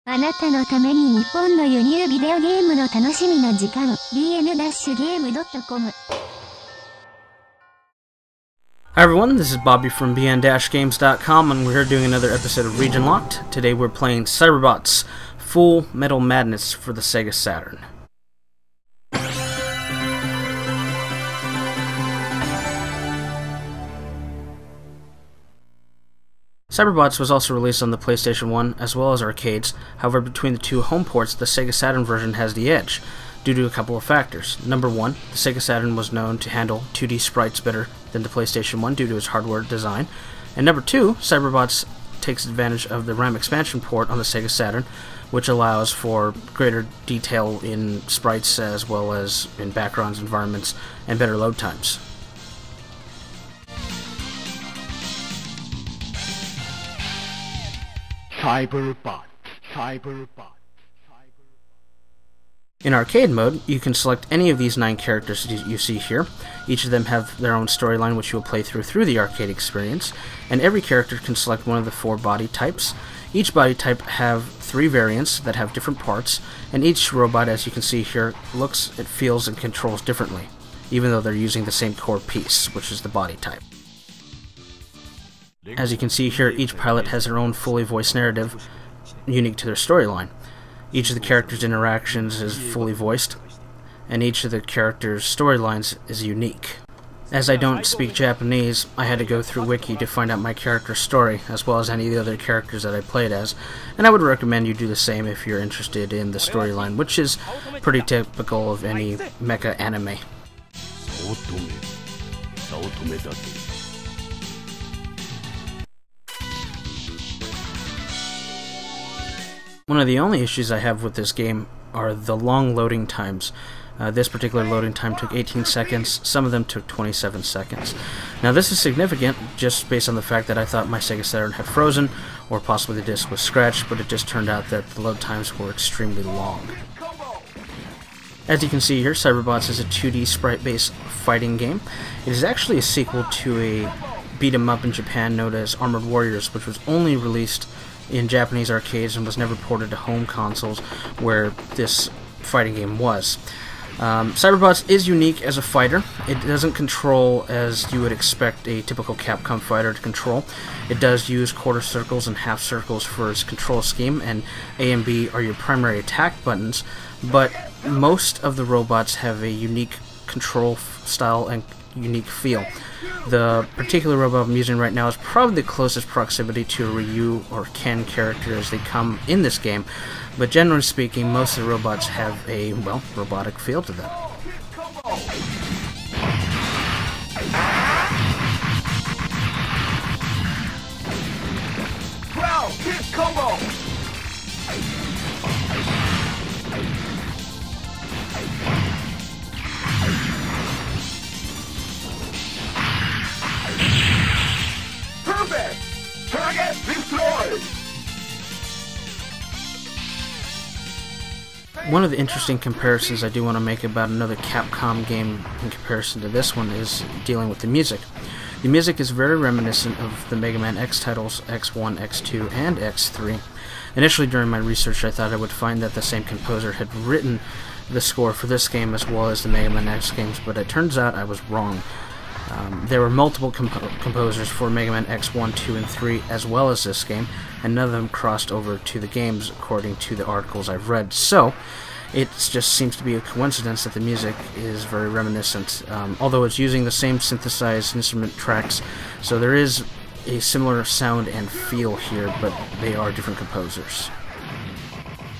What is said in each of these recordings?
あなたのために日本の輸入ビデオゲームの楽しみな時間 bn-game.com。 Hi everyone, this is Bobby from bn-games.com and we're doing another episode of Region Locked. Today we're playing Cyberbots Full Metal Madness for the Sega Saturn. Cyberbots was also released on the PlayStation 1 as well as arcades. However, between the two home ports, the Sega Saturn version has the edge, due to a couple of factors. Number one, the Sega Saturn was known to handle 2D sprites better than the PlayStation 1 due to its hardware design. And number two, Cyberbots takes advantage of the RAM expansion port on the Sega Saturn, which allows for greater detail in sprites as well as in backgrounds, environments, and better load times. Cyberbots. In arcade mode, you can select any of these 9 characters you see here. Each of them have their own storyline which you will play through the arcade experience, and every character can select one of the 4 body types. Each body type have 3 variants that have different parts, and each robot, as you can see here, looks, it feels, and controls differently, even though they're using the same core piece, which is the body type. As you can see here, each pilot has their own fully voiced narrative, unique to their storyline. Each of the characters' interactions is fully voiced, and each of the characters' storylines is unique. As I don't speak Japanese, I had to go through Wiki to find out my character's story, as well as any of the other characters that I played as, and I would recommend you do the same if you're interested in the storyline, which is pretty typical of any mecha anime. One of the only issues I have with this game are the long loading times. This particular loading time took 18 seconds, some of them took 27 seconds. Now this is significant just based on the fact that I thought my Sega Saturn had frozen, or possibly the disc was scratched, but it just turned out that the load times were extremely long. As you can see here, Cyberbots is a 2D sprite-based fighting game. It is actually a sequel to a beat-em-up in Japan known as Armored Warriors, which was only released in Japanese arcades and was never ported to home consoles where this fighting game was. Cyberbots is unique as a fighter. It doesn't control as you would expect a typical Capcom fighter to control. It does use quarter circles and half circles for its control scheme, and A and B are your primary attack buttons, but most of the robots have a unique control style and unique feel. The particular robot I'm using right now is probably the closest proximity to a Ryu or Ken character as they come in this game, but generally speaking, most of the robots have a, well, robotic feel to them. Ground hit combo! Target destroyed! One of the interesting comparisons I do want to make about another Capcom game in comparison to this one is dealing with the music. The music is very reminiscent of the Mega Man X titles X1, X2, and X3. Initially during my research I thought I would find that the same composer had written the score for this game as well as the Mega Man X games, but it turns out I was wrong. There were multiple composers for Mega Man X 1, 2, and 3 as well as this game, and none of them crossed over to the games according to the articles I've read. So it just seems to be a coincidence that the music is very reminiscent, although it's using the same synthesized instrument tracks, so there is a similar sound and feel here, but they are different composers.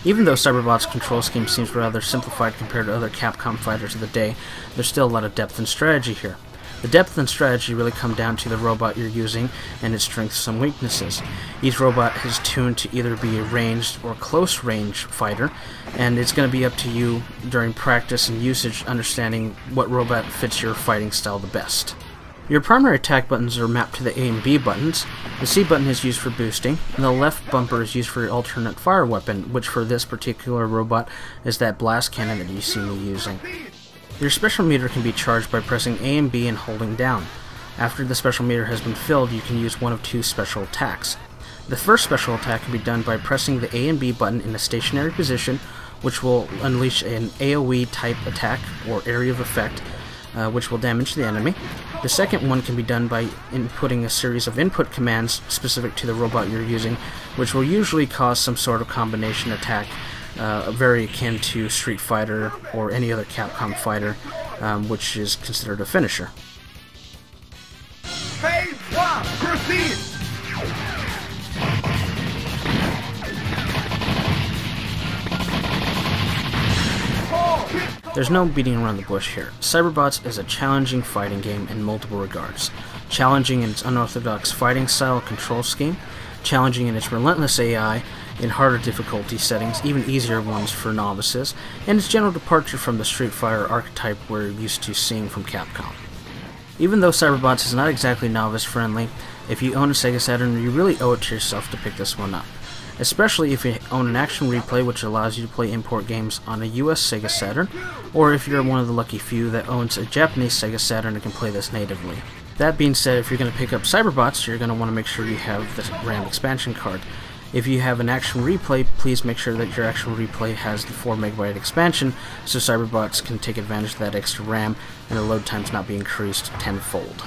Even though Cyberbots' control scheme seems rather simplified compared to other Capcom fighters of the day, there's still a lot of depth and strategy here. The depth and strategy really come down to the robot you're using and its strengths and weaknesses. Each robot is tuned to either be a ranged or close range fighter, and it's going to be up to you during practice and usage understanding what robot fits your fighting style the best. Your primary attack buttons are mapped to the A and B buttons. The C button is used for boosting, and the left bumper is used for your alternate fire weapon, which for this particular robot is that blast cannon that you see me using. Your special meter can be charged by pressing A and B and holding down. After the special meter has been filled, you can use one of 2 special attacks. The first special attack can be done by pressing the A and B button in a stationary position, which will unleash an AoE type attack or area of effect, which will damage the enemy. The second one can be done by inputting a series of input commands specific to the robot you're using, which will usually cause some sort of combination attack, very akin to Street Fighter or any other Capcom fighter, which is considered a finisher. Phase 1, proceed! There's no beating around the bush here. Cyberbots is a challenging fighting game in multiple regards. Challenging in its unorthodox fighting style control scheme, challenging in its relentless AI, in harder difficulty settings, even easier ones for novices, and its general departure from the Street Fighter archetype we're used to seeing from Capcom. Even though Cyberbots is not exactly novice-friendly, if you own a Sega Saturn, you really owe it to yourself to pick this one up. Especially if you own an action replay which allows you to play import games on a US Sega Saturn, or if you're one of the lucky few that owns a Japanese Sega Saturn and can play this natively. That being said, if you're going to pick up Cyberbots, you're going to want to make sure you have the RAM expansion card. If you have an action replay, please make sure that your action replay has the 4MB expansion, so Cyberbots can take advantage of that extra RAM and the load times not be increased tenfold.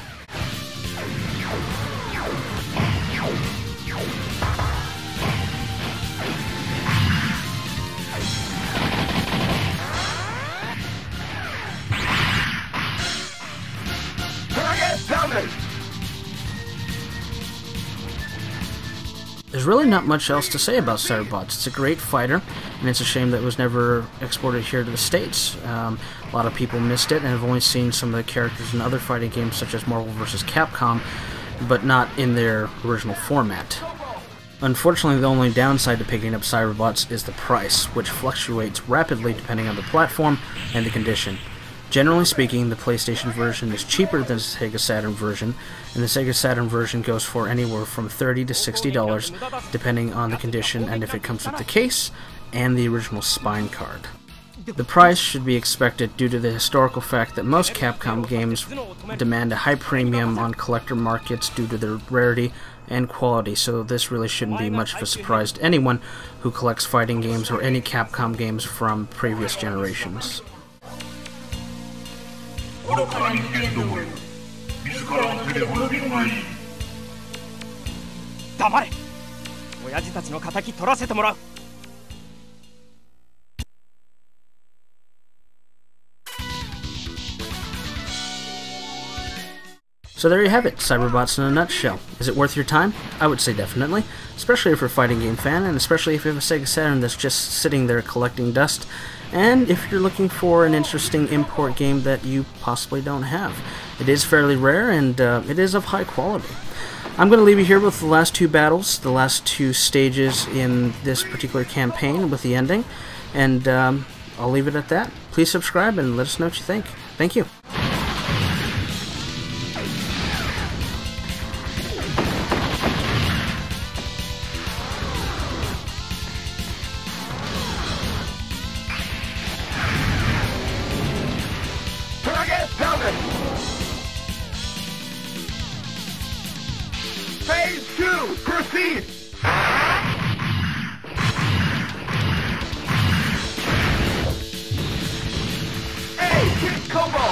There's really not much else to say about Cyberbots. It's a great fighter, and it's a shame that it was never exported here to the States. A lot of people missed it and have only seen some of the characters in other fighting games such as Marvel vs. Capcom, but not in their original format. Unfortunately, the only downside to picking up Cyberbots is the price, which fluctuates rapidly depending on the platform and the condition. Generally speaking, the PlayStation version is cheaper than the Sega Saturn version, and the Sega Saturn version goes for anywhere from $30 to $60, depending on the condition and if it comes with the case and the original spine card. The price should be expected due to the historical fact that most Capcom games demand a high premium on collector markets due to their rarity and quality, so this really shouldn't be much of a surprise to anyone who collects fighting games or any Capcom games from previous generations. 愚かな人間どもよ、自らの手で滅びるがいい。黙れ。親父たちの敵取らせてもらう。So there you have it, Cyberbots in a nutshell. Is it worth your time? I would say definitely, especially if you're a fighting game fan, and especially if you have a Sega Saturn that's just sitting there collecting dust, and if you're looking for an interesting import game that you possibly don't have. It is fairly rare, and it is of high quality. I'm going to leave you here with the last two battles, the last two stages in this particular campaign with the ending, and I'll leave it at that. Please subscribe and let us know what you think. Thank you. Phase 2, proceed! A, kick combo!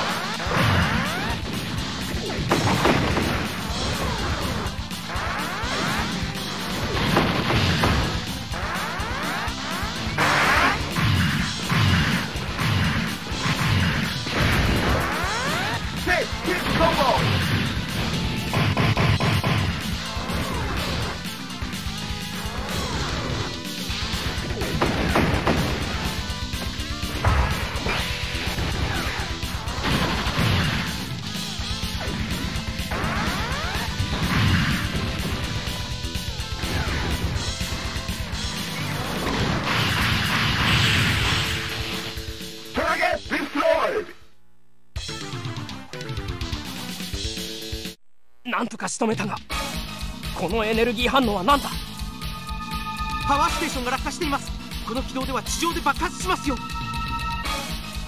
Six, kick combo! Target destroyed! なんとか仕留めたが、このエネルギー反応は何だ。パワーステーションが落下しています。この軌道では地上で爆発しますよ。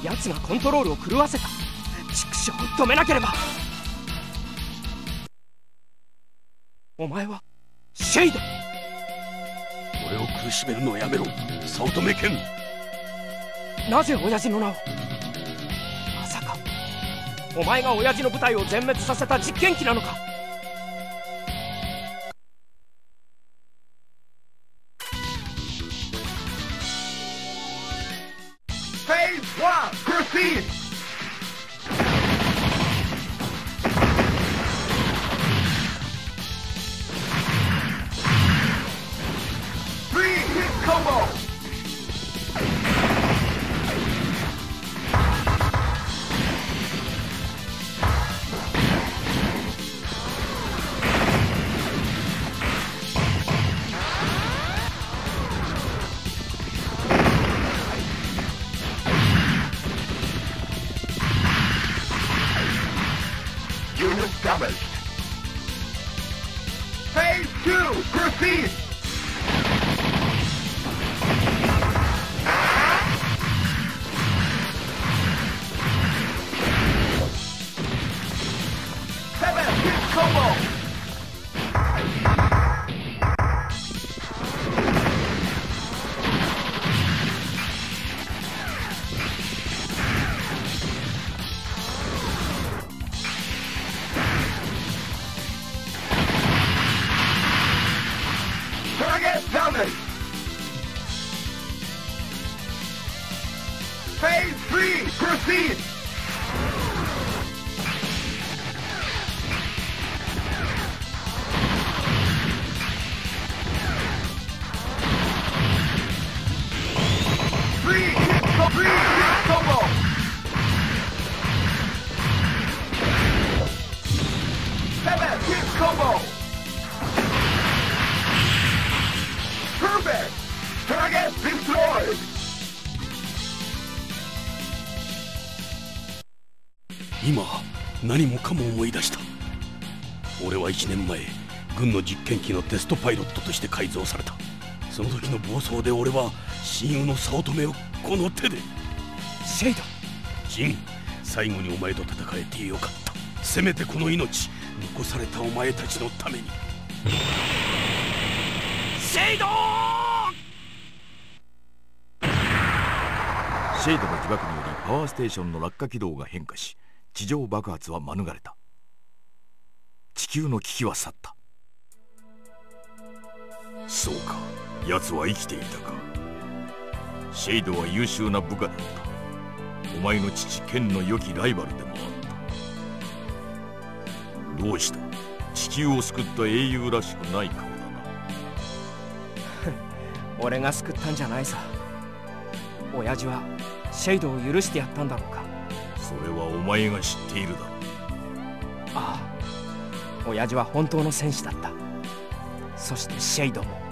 奴がコントロールを狂わせた。畜生、止めなければ。お前はシェイド。俺を苦しめるのをやめろ、早乙女剣。なぜ親父の名を。まさかお前が親父の部隊を全滅させた実験機なのか。Phase 1, proceed! Three hit combo! Unit damaged. Phase 2, proceed! Seven hit combo! Target damage! Phase 3, proceed! Three hit combo! Seven hit combo! Perfect! Target destroyed! 今何もかも思い出した。俺は1年前軍の実験機のテストパイロットとして改造された。その時の暴走で俺は親友の早乙女をこの手で。シェイド。ジン、最後にお前と戦えてよかった。せめてこの命、残されたお前たちのために。シェイドー。シェイドの自爆によりパワーステーションの落下軌道が変化し、地上爆発は免れた。地球の危機は去った。そうか、奴は生きていたか。シェイドは優秀な部下だった。お前の父ケンの良きライバルでもあった。どうした？地球を救った英雄らしくない顔だな。俺が救ったんじゃないさ。親父はシェイドを許してやったんだろうか。それはお前が知っているだろう。ああ、親父は本当の戦士だった。そしてシェイドも。